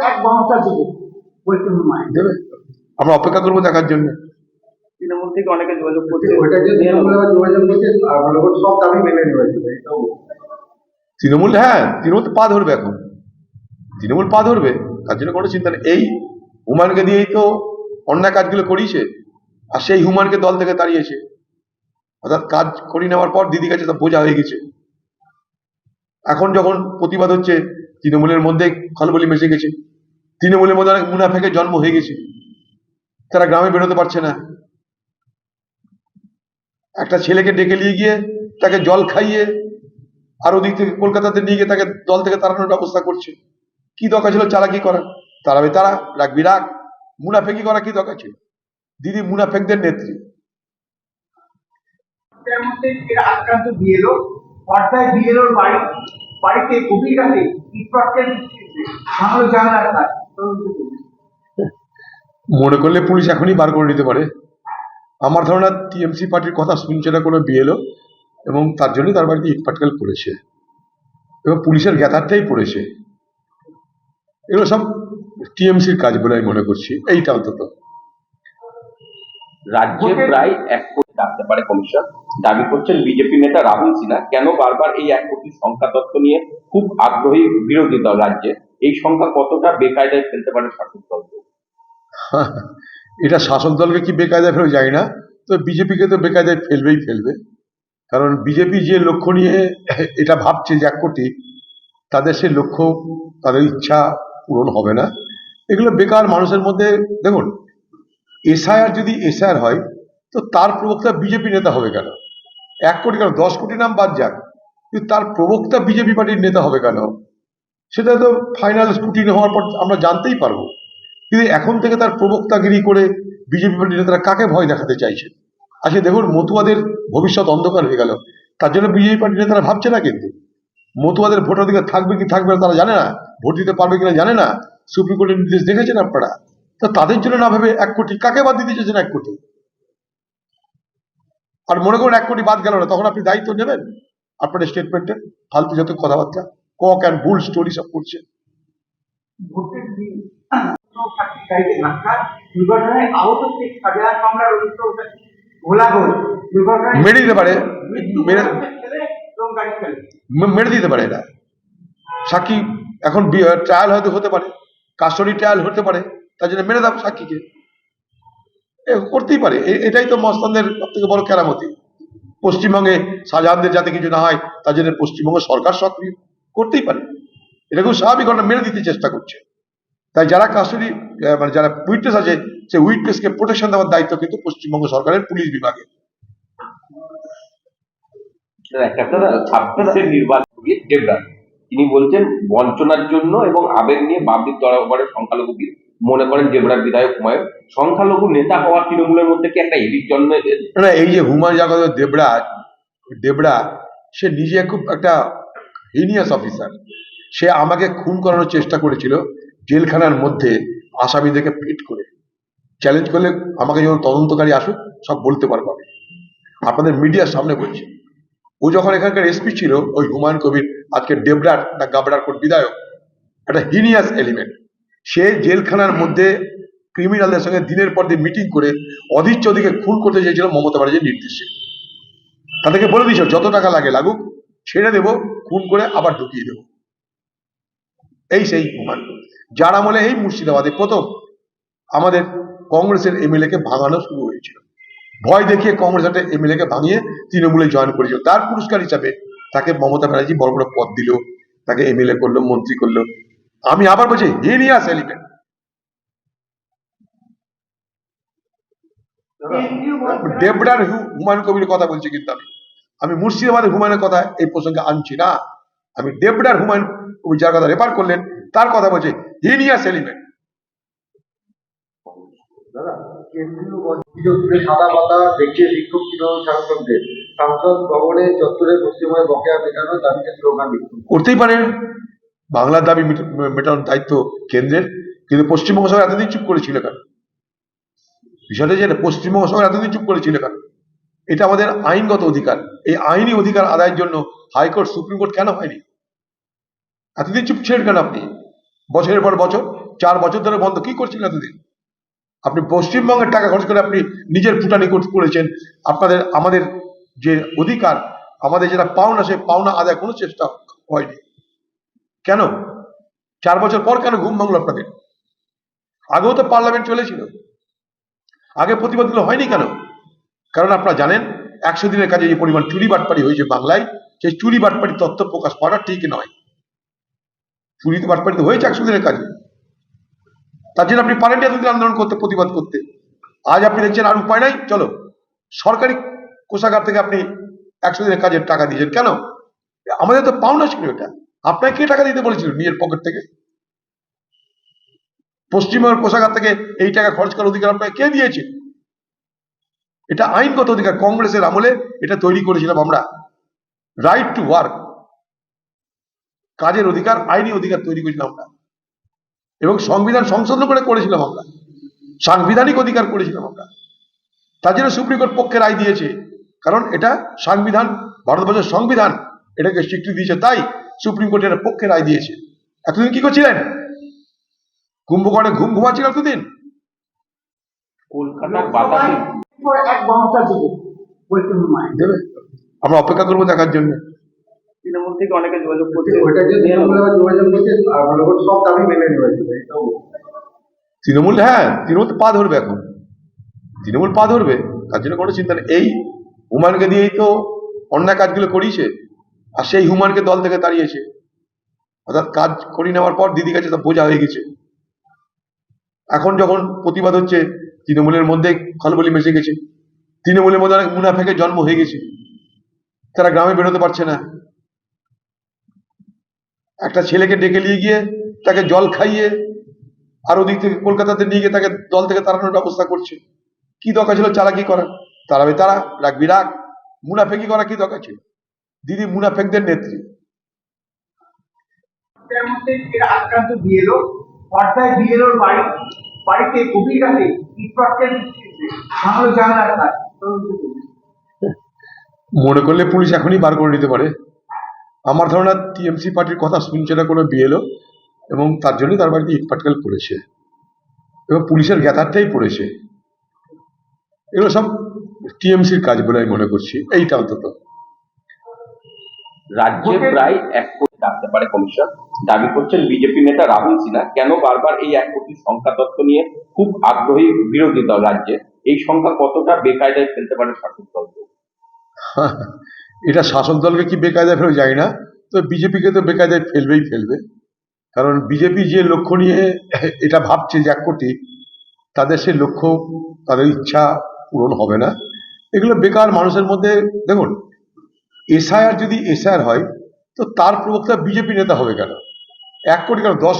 এক গণতা দেবে দেবে, আমরা অপেক্ষা করবো দেখার জন্য। তৃণমূল থেকে অনেকে যোগাযোগ করছে, সব দাবি মেনে নেবে। তৃণমূল, হ্যাঁ তৃণমূল তো পা ধরবে, এখন তৃণমূল পা ধরবে, তার জন্য কোনো চিন্তা নেই। এই হুমায়ুনকে দিয়েই তো অন্যায় কাজগুলো করিয়েছে, আর সেই হুমায়ুনকে দল থেকে তাড়িয়েছে। অর্থাৎ কাজ করিয়ে নেওয়ার পর দিদি কাছে তা বোঝা হয়ে গেছে। এখন যখন প্রতিবাদ হচ্ছে, তৃণমূলের মধ্যে খলবলি মিশে গেছে, তৃণমূলের মধ্যে অনেক মুনাফেকের জন্ম হয়ে গেছে, তারা গ্রামে বেরোতে পারছে না। একটা ছেলেকে ডেকে নিয়ে গিয়ে তাকে জল খাইয়ে আর ওদিক থেকে কলকাতাতে নিয়ে গিয়ে তাকে দল থেকে তাড়ানোর ব্যবস্থা করছে। কি দরকার ছিল চালাকি করা? তারাবে তারা, রাখবি রাখ, মুনাফেকি করা কি দরকার ছিল? দিদি মুনাফেকদের নেত্রী। আক্রান্ত বিএলও, পর্দায় বিএলওর বাড়িতে গভীর রাতে ইটপাটকেল ভাঙলো জানলার কাজ। মনে করলে পুলিশ এখনই বার করে নিতে পারে। আমার ধারণা টিএমসি পার্টির কথা শুনছে না কোনো বিএলও, এবং তার জন্যই তার বাড়িতে ইটপাটকেল পড়েছে, এবং পুলিশের গ্যাথারটাই পড়েছে। এগুলো সব টিএমসির কাজ বলে আমি মনে করছি, এইটা অন্তত। রাজ্যে প্রায় 1 কোটি রাখতে পারে কমিশন, দাবি করছেন বিজেপি নেতা রাহুল সিনহা। কেন বারবার এই 1 কোটি সংখ্যা তত্ত্ব নিয়ে খুব আগ্রহী বিরোধী দল রাজ্যে? এই সংখ্যা কতটা বেকায়দায় ফেলতে পারে শাসক দলকে? এটা শাসক দলকে কি বেকায়দায় ফেলবে জানি না, তো বিজেপিকে তো বেকায়দায় ফেলবেই ফেলবে। কারণ বিজেপি যে লক্ষ্য নিয়ে এটা ভাবছে যে 1 কোটি, তাদের সেই লক্ষ্য, তাদের ইচ্ছা পূরণ হবে না। এগুলো বেকার মানুষের মধ্যে। দেখুন, এসআইআর যদি এসআইআর হয়, তো তার প্রবক্তা বিজেপি নেতা হবে কেন? 1 কোটি কেন, 10 কোটি নাম বাদ যাক, কিন্তু তার প্রবক্তা বিজেপি পার্টির নেতা হবে কেন? সেটা তো ফাইনাল স্ক্রুটিনি হওয়ার পর আমরা জানতেই পারবো। কিন্তু এখন থেকে তার প্রবক্তাগিরি করে বিজেপি পার্টির নেতারা কাকে ভয় দেখাতে চাইছে? আজকে দেখুন, মতুয়াদের ভবিষ্যৎ অন্ধকার হয়ে গেল, তার জন্য বিজেপি পার্টির নেতারা ভাবছে না। কিন্তু মতুয়াদের ভোটাধিকার থাকবে কি থাকবে না তারা জানে না, ভোট দিতে পারবে কিনা জানে না। সুপ্রিম কোর্টের নির্দেশ দেখেছেন আপনারা? তো তাদের জন্য না ভেবে 1 কোটি, কাকে বাদ দিতে চেয়েছেন 1 কোটি? আর মনে করুন 1 কোটি বাদ গেল না, তখন আপনি দায়িত্ব নেবেন আপনার স্টেটমেন্টের? ফালতু যত কথাবার্তা, কক অ্যান্ড বুল স্টোরি সব করছে। ভোটের দিন গাড়িতে ধাক্কা, দুর্ঘটনায় আহত শেখ শাহজাহান মামলার অভিযুক্ত ঘোলাঘোল দুর্ঘটনায় মেরে দিতে পারে, মেরে দিতে পারে। এটা সাক্ষী, এখন ট্রায়াল হয়তো হতে পারে, কাস্টডি ট্রায়াল হতে পারে, তার জন্য মেরে দাও সাক্ষীকে, করতেই পারে। এটাই তো মস্তানদের সব থেকে বড় কেরামতি। পশ্চিমবঙ্গে শাহজাহানদের যাতে কিছু না হয়, তার জন্য পশ্চিমবঙ্গ সরকার সক্রিয়, করতেই পারে। এটা খুব স্বাভাবিক ঘটনা, মেরে দিতে চেষ্টা করছে। তাই যারা কাস্টডি, মানে যারা উইটনেস আছে, সেই উইটনেসকে প্রোটেকশন দেওয়ার দায়িত্ব কিন্তু পশ্চিমবঙ্গ সরকারের পুলিশ বিভাগে। ছাব্বিশের নির্বাচন দেবরাজ তিনি বলছেন বঞ্চনার জন্য এবং আবেগ নিয়ে বাবলির দরবারে সংখ্যালঘু মনে করেন দেবরাজ বিধায়ক হুমায়ুন। সংখ্যালঘু নেতা হওয়া তৃণমূলের মধ্যে কি একটা এলিট জন্ম না, এই যে হুমায়ুন জাগত দেবরা, সে নিজে খুব একটা হিনিয়াস অফিসার। সে আমাকে খুন করানোর চেষ্টা করেছিল জেলখানার মধ্যে আসামিদেরকে ফিট করে। চ্যালেঞ্জ করলে আমাকে যখন তদন্তকারী আসুক সব বলতে পারবো আমি, আপনাদের মিডিয়ার সামনে বলছি। ও যখন এখানকার এসপি ছিল, ওই হুমায়ুন কবির, আজকে ডেবরার না গাবড়ার কোট বিধায়ক, একটা হিনিয়াস এলিমেন্ট। সে জেলখানার মধ্যে ক্রিমিনালদের সঙ্গে দিনের পর দিন মিটিং করে অধীরচৌধুরীকে খুন করতে চেয়েছিল মমতা ব্যানার্জির নির্দেশে। তাদেরকে বলে দিয়েছিল যত টাকা লাগে লাগুক, ছেড়ে দেবো, খুন করে আবার ঢুকিয়ে দেবো। এই সেই হুমায়ুন, যার আমলে এই মুর্শিদাবাদে প্রথম আমাদের কংগ্রেসের এমএলএ কে ভাঙানো শুরু হয়েছিল। ভয় দেখিয়ে কংগ্রেস একটা এমএলএ কে ভাঙিয়ে তৃণমূলে জয়েন করেছিল। তার পুরস্কার হিসাবে তাকে মমতা ব্যানার্জি বড় বড় পদ দিল, তাকে এমএলএ করলো, মন্ত্রী করলো। আমি আবার বলছি, হিনিয়াস এলিমেন্ট। দেবরার হুমায়ুন কবির কথা বলছি, কিন্তু আমি মুর্শিদাবাদের হুমায়ুনের কথা এই প্রসঙ্গে আনছি না। আমি দেবরার হুমায়ুন কবি যার কথা রেফার করলেন তার কথা বলছি, হিনিয়াস এলিমেন্ট। সাদা পাতা দেখিয়ে বিক্ষোভ তৃণমূল সাংসদদের, সাংসদ ভবনে চত্বরে পশ্চিমবঙ্গে বকেয়া মেটানোর দাবিতে স্লোগান বিক্ষোভ। করতেই পারে, বাংলার দাবি মেটানোর দায়িত্ব কেন্দ্রের, কিন্তু পশ্চিমবঙ্গ সরকার এতদিন চুপ করেছিল কেন? বিষয়টা যে পশ্চিমবঙ্গ সরকার এতদিন চুপ করেছিল কেন? এটা আমাদের আইনগত অধিকার। এই আইনি অধিকার আদায়ের জন্য হাইকোর্ট, সুপ্রিম কোর্ট কেন হয়নি? এতদিন চুপ ছিলেন কেন আপনি? বছরের পর বছর, 4 বছর ধরে বন্ধ। কি করছিলেন এতদিন? আপনি পশ্চিমবঙ্গের টাকা খরচ করে আপনি নিজের ফুটানি করেছেন। আমাদের যে অধিকার, আমাদের যেটা পাওনা, সেই পাওনা আদায় কোনো চেষ্টা হয়নি। কেন 4 বছর পর কেন ঘুম ভাঙলো আপনাদের? আগেও তো পার্লামেন্ট চলেছিল, আগে প্রতিবাদগুলো হয়নি কেন? কারণ আপনারা জানেন 100 দিনের কাজে যে পরিমাণ চুরি বাটপাড়ি হয়েছে বাংলায়, সেই চুরি বাটপাড়ি তথ্য প্রকাশ করা ঠিক নয়। চুরি বাটপাড়ি তো হয়েছে 100 দিনের কাজে, তার জন্য আপনি পারেন এতদিন আন্দোলন করতে, প্রতিবাদ করতে। আজ আপনি দেখছেন আর উপায় নাই, চলো সরকারি কোষাগার থেকে আপনি 100 দিনের কাজের টাকা দিয়েছেন। কেন? আমাদের তো পাওনা ছিল এটা। আপনাকে কে টাকা দিতে বলেছিল নিজের পকেট থেকে? পশ্চিমবঙ্গের কোষাগার থেকে এই টাকা খরচ করার অধিকার আপনাকে কে দিয়েছে? এটা আইনগত অধিকার, কংগ্রেসের আমলে এটা তৈরি করেছিলাম আমরা। রাইট টু ওয়ার্ক, কাজের অধিকার, আইনি অধিকার তৈরি করেছিলাম আমরা, এবং সংবিধান সংশোধন করে করেছিলাম আমরা, সাংবিধানিক অধিকার করেছিলাম আমরা। তার জন্য সুপ্রিম কোর্ট পক্ষে রায় দিয়েছে, কারণ এটা সংবিধান, ভারতবর্ষের সংবিধান এটাকে স্বীকৃতি দিয়েছে, তাই সুপ্রিম কোর্ট এর পক্ষে রায় দিয়েছে। এতদিন কি করছিলেন? কুম্ভকর্ণে ঘুমাচ্ছিলেন এতদিন? কলকাতার বাতাসে এক বাউন্সার দেবে বৈষম্য আইন। দেবে, আমরা অপেক্ষা করবো দেখার জন্য। তৃণমূল থেকে অনেকে যোগাযোগ করছে। ওটা যে তৃণমূল আবার যোগাযোগ করছে, আর মনে করছে সব দাবি মেনে নিয়েছিল। তৃণমূল, হ্যাঁ তৃণমূল তো পা ধরবে এখন, তৃণমূল পা ধরবে, তার জন্য কোনো চিন্তা নেই। এই হুমায়ুনকে দিয়েই তো অন্যায় কাজগুলো করিয়েছে, আর সেই হুমায়ুনকে দল থেকে তাড়িয়েছে। অর্থাৎ কাজ করিয়ে নেওয়ার পর দিদি কাছে তা বোঝা হয়ে গেছে। এখন যখন প্রতিবাদ হচ্ছে, তৃণমূলের মধ্যে খলবলি মেশে গেছে, তৃণমূলের মধ্যে অনেক মুনাফেকের জন্ম হয়ে গেছে, তারা গ্রামে বেরোতে পারছে না। একটা ছেলেকে ডেকে নিয়ে গিয়ে তাকে জল খাইয়ে আর ওদিক থেকে কলকাতাতে নিয়ে গিয়ে তাকে দল থেকে তাড়ানোর ব্যবস্থা করছে। কি দরকার ছিল চালাকি করা? তাড়াবে তারা, রাখবি রাখ। মুনাফেকি করা কি দরকার ছিল? দিদি মুনাফেকদের নেত্রী। তার মধ্যে এরা আক্রান্ত বিএলও, পর্দায় বিএলওর বাড়িতে গভীর রাতে ইটপাটকেল ভাঙলো জানলার কাজ। মনে করলে পুলিশ এখনই বার করে নিতে পারে। আমার ধারণা টিএমসি পার্টির কথা শুনছে না কোনো বিএলও, এবং তার জন্যই তার বাড়িতে ইটপাটকেল করেছে, এবং পুলিশের গ্যাথারটাই পড়েছে। এগুলো সব টিএমসির কাজ বলে আমি মনে করছি, এইটা অন্তত। রাজ্যে প্রায় 1 কোটি ডাকতে পারে কমিশন, দাবি করছেন বিজেপি নেতা রাহুল সিনহা। কেন বারবার এই 1 কোটি সংখ্যা তত্ত্ব নিয়ে খুব আগ্রহী বিরোধী দল রাজ্যে? এই সংখ্যা কতটা বেকায়দায় ফেলতে পারে শাসক দলকে? এটা শাসক দলকে কি বেকায়দায় ফেলবে জানি না, তো বিজেপিকে তো বেকায়দায় ফেলবেই ফেলবে। কারণ বিজেপি যে লক্ষ্য নিয়ে এটা ভাবছে যে 1 কোটি, তাদের সেই লক্ষ্য, তাদের ইচ্ছা পূরণ হবে না। এগুলো বেকার মানুষের মধ্যে। দেখুন, এসআইআর যদি এসআইআর হয়, তো তার প্রবক্তা বিজেপি নেতা হবে কেন? 1 কোটি কেন, 10 কোটি